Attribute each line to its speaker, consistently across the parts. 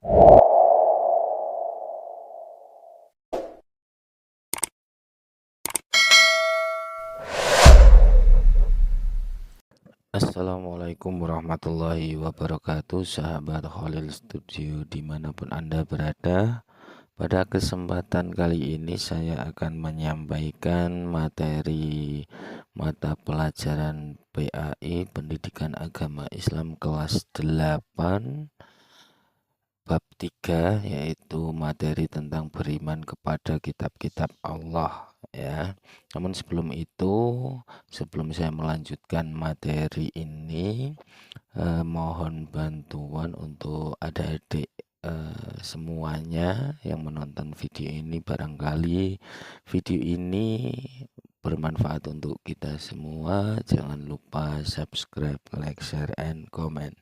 Speaker 1: Assalamualaikum warahmatullahi wabarakatuh, sahabat Khalil Studio dimanapun Anda berada. Pada kesempatan kali ini saya akan menyampaikan materi mata pelajaran PAI Pendidikan Agama Islam kelas 8 bab 3, yaitu materi tentang beriman kepada kitab-kitab Allah ya. Namun sebelum saya melanjutkan materi ini, mohon bantuan untuk adik-adik semuanya yang menonton video ini. Barangkali video ini bermanfaat untuk kita semua. Jangan lupa subscribe, like, share, and comment.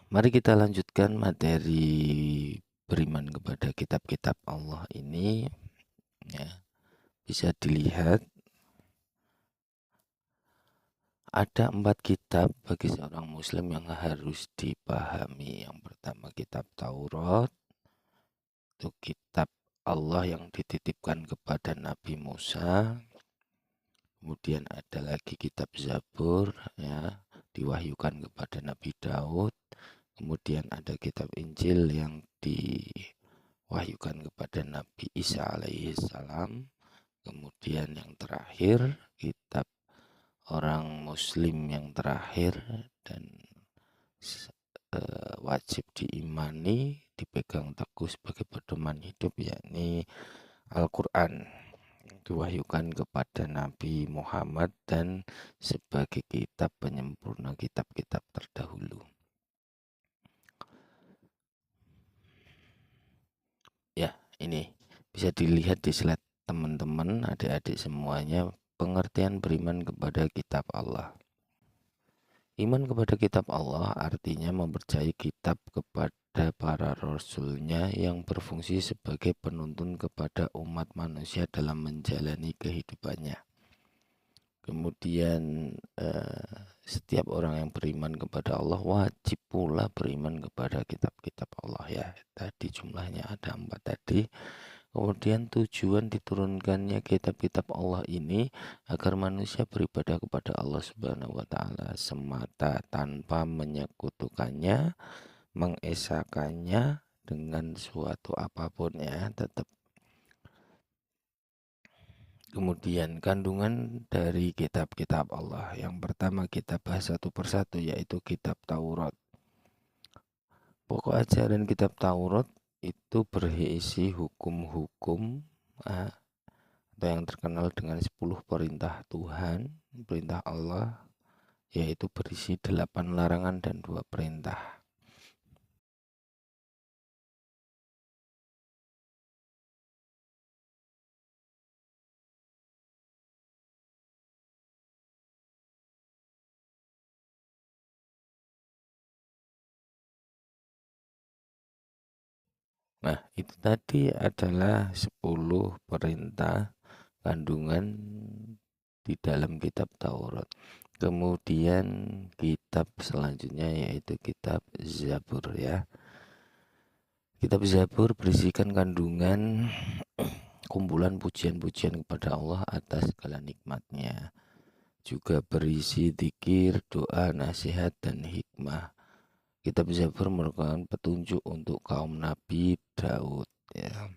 Speaker 1: Mari kita lanjutkan materi beriman kepada kitab-kitab Allah ini ya. Bisa dilihat ada 4 kitab bagi seorang muslim yang harus dipahami. Yang pertama kitab Taurat, itu kitab Allah yang dititipkan kepada Nabi Musa. Kemudian ada lagi kitab Zabur ya, diwahyukan kepada Nabi Daud. Kemudian ada kitab Injil yang diwahyukan kepada Nabi Isa alaihissalam. Kemudian yang terakhir kitab orang muslim yang terakhir dan wajib diimani, dipegang teguh sebagai pedoman hidup, yakni Al-Quran, diwahyukan kepada Nabi Muhammad dan sebagai kitab penyempurna kitab-kitab terdahulu. Ya, ini bisa dilihat di slide teman-teman, adik-adik semuanya, pengertian beriman kepada kitab Allah. Iman kepada kitab Allah artinya mempercayai kitab kepada para rasulnya yang berfungsi sebagai penuntun kepada umat manusia dalam menjalani kehidupannya. Kemudian setiap orang yang beriman kepada Allah wajib pula beriman kepada kitab-kitab Allah ya. Tadi jumlahnya ada 4 tadi. Kemudian tujuan diturunkannya kitab-kitab Allah ini agar manusia beribadah kepada Allah Subhanahu wa taala semata tanpa menyekutukannya, mengesakannya dengan suatu apapun ya, tetap. Kemudian kandungan dari kitab-kitab Allah. Yang pertama kita bahas satu persatu, yaitu kitab Taurat. Pokok ajaran kitab Taurat itu berisi hukum-hukum atau yang terkenal dengan 10 perintah Tuhan, perintah Allah, yaitu berisi 8 larangan dan 2 perintah. Nah, itu tadi adalah 10 perintah kandungan di dalam kitab Taurat. Kemudian kitab selanjutnya yaitu kitab Zabur ya. Kitab Zabur berisikan kandungan kumpulan pujian-pujian kepada Allah atas segala nikmatnya. Juga berisi zikir, doa, nasihat, dan hikmah. Kitab Zabur merupakan petunjuk untuk kaum Nabi Daud ya.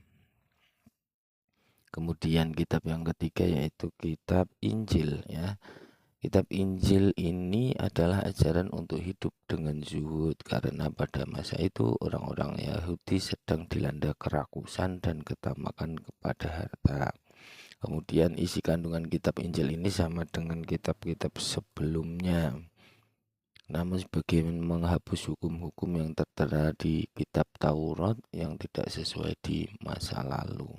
Speaker 1: Kemudian kitab yang ketiga yaitu kitab Injil ya. Kitab Injil ini adalah ajaran untuk hidup dengan zuhud, karena pada masa itu orang-orang Yahudi sedang dilanda kerakusan dan ketamakan kepada harta. Kemudian isi kandungan kitab Injil ini sama dengan kitab-kitab sebelumnya, namun sebagian menghapus hukum-hukum yang tertera di kitab Taurat yang tidak sesuai di masa lalu.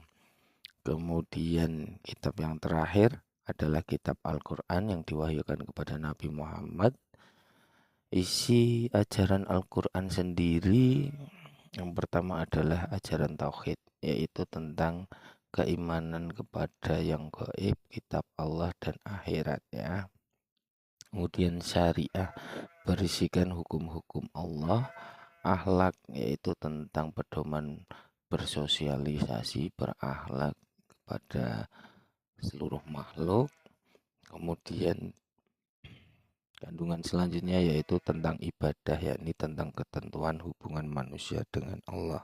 Speaker 1: Kemudian kitab yang terakhir adalah kitab Al-Quran yang diwahyukan kepada Nabi Muhammad. Isi ajaran Al-Quran sendiri yang pertama adalah ajaran Tauhid, yaitu tentang keimanan kepada yang gaib, kitab Allah, dan akhirat ya. Kemudian syariah berisikan hukum-hukum Allah. Akhlak yaitu tentang pedoman bersosialisasi, berakhlak kepada seluruh makhluk. Kemudian kandungan selanjutnya yaitu tentang ibadah, yakni tentang ketentuan hubungan manusia dengan Allah.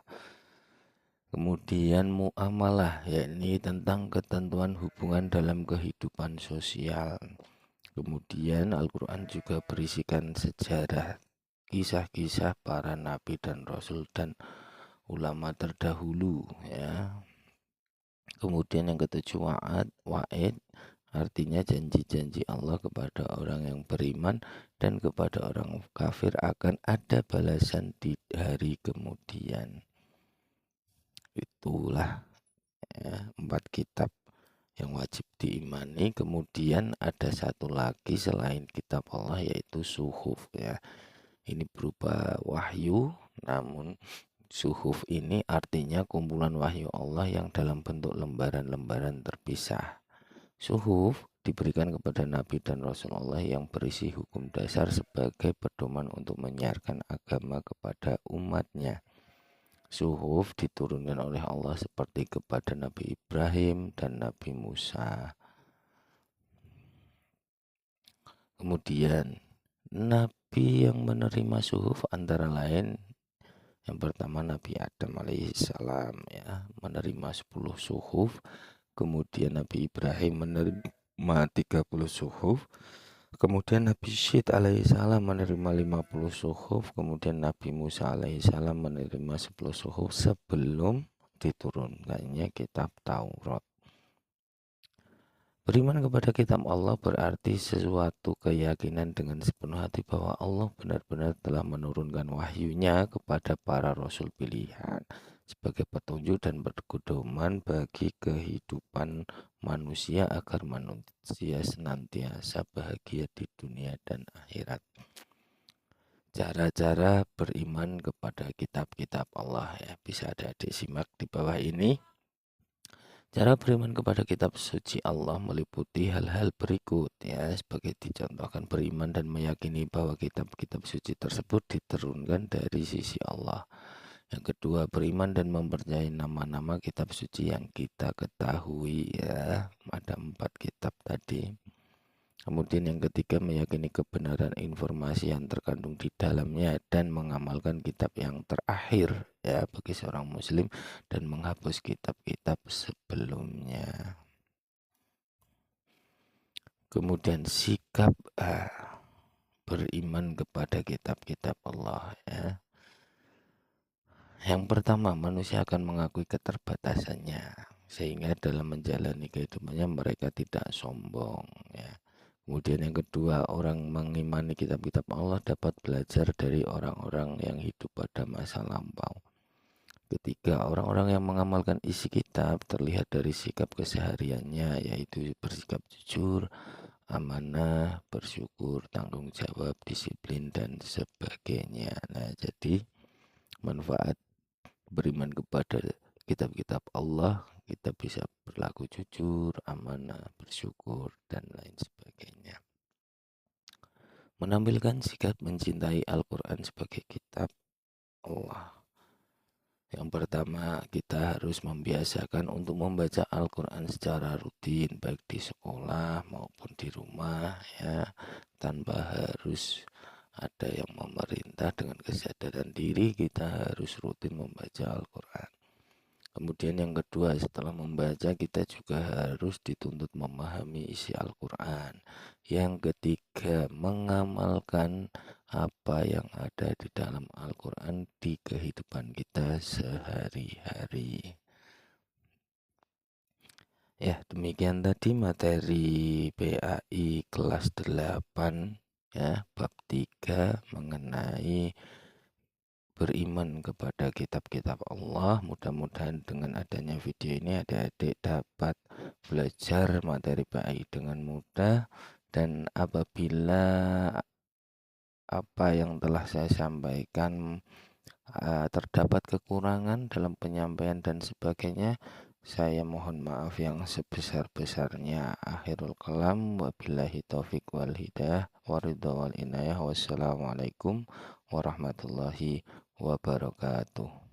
Speaker 1: Kemudian muamalah, yakni tentang ketentuan hubungan dalam kehidupan sosial. Kemudian Al-Quran juga berisikan sejarah, kisah-kisah para nabi dan rasul dan ulama terdahulu, ya. Kemudian yang ketujuh wa'id, artinya janji-janji Allah kepada orang yang beriman dan kepada orang kafir akan ada balasan di hari kemudian. Itulah, ya, 4 kitab yang wajib diimani. Kemudian ada satu lagi selain kitab Allah, yaitu suhuf, ya. Ini berupa wahyu, namun suhuf ini artinya kumpulan wahyu Allah yang dalam bentuk lembaran-lembaran terpisah. Suhuf diberikan kepada Nabi dan Rasulullah yang berisi hukum dasar sebagai pedoman untuk menyiarkan agama kepada umatnya. Suhuf diturunkan oleh Allah seperti kepada Nabi Ibrahim dan Nabi Musa. Kemudian Nabi yang menerima suhuf antara lain yang pertama Nabi Adam alaihissalam, ya, menerima 10 suhuf. Kemudian Nabi Ibrahim menerima 30 suhuf. Kemudian Nabi Syed alaihissalam menerima 50 suhuf. Kemudian Nabi Musa alaihissalam menerima 10 suhuf sebelum diturunkannya kitab Taurat. Beriman kepada kitab Allah berarti sesuatu keyakinan dengan sepenuh hati bahwa Allah benar-benar telah menurunkan wahyunya kepada para rasul pilihan sebagai petunjuk dan pedoman bagi kehidupan manusia agar manusia senantiasa bahagia di dunia dan akhirat. Cara-cara beriman kepada kitab-kitab Allah, ya, bisa adik-adik simak di bawah ini. Cara beriman kepada kitab suci Allah meliputi hal-hal berikut, ya, sebagai dicontohkan: beriman dan meyakini bahwa kitab-kitab suci tersebut diturunkan dari sisi Allah. Yang kedua, beriman dan mempercayai nama-nama kitab suci yang kita ketahui, ya, ada 4 kitab tadi. Kemudian yang ketiga, meyakini kebenaran informasi yang terkandung di dalamnya dan mengamalkan kitab yang terakhir, ya, bagi seorang muslim, dan menghapus kitab-kitab sebelumnya. Kemudian sikap beriman kepada kitab-kitab Allah, ya. Yang pertama, manusia akan mengakui keterbatasannya sehingga dalam menjalani kehidupannya mereka tidak sombong, ya. Kemudian yang kedua, orang mengimani kitab-kitab Allah dapat belajar dari orang-orang yang hidup pada masa lampau. Ketiga, orang-orang yang mengamalkan isi kitab terlihat dari sikap kesehariannya, yaitu bersikap jujur, amanah, bersyukur, tanggung jawab, disiplin, dan sebagainya. Nah, jadi manfaat beriman kepada kitab-kitab Allah, kita bisa berlaku jujur, amanah, bersyukur, dan lain sebagainya. Menampilkan sikap mencintai Al-Quran sebagai kitab Allah. Yang pertama, kita harus membiasakan untuk membaca Al-Quran secara rutin, baik di sekolah maupun di rumah, ya, tanpa harus ada yang memerintah. Dengan kesadaran diri kita harus rutin membaca Al-Quran. Kemudian yang kedua, setelah membaca kita juga harus dituntut memahami isi Al-Quran. Yang ketiga, mengamalkan apa yang ada di dalam Al-Quran di kehidupan kita sehari-hari. Ya, demikian tadi materi PAI kelas 8, ya, bab 3 mengenai beriman kepada kitab-kitab Allah. Mudah-mudahan dengan adanya video ini adik-adik dapat belajar materi PAI dengan mudah, dan apabila apa yang telah saya sampaikan terdapat kekurangan dalam penyampaian dan sebagainya, Saya mohon maaf yang sebesar-besarnya. Akhirul kalam, wabillahi taufik wal hidayah, waridha wal inayah. Wassalamualaikum warahmatullahi wabarakatuh.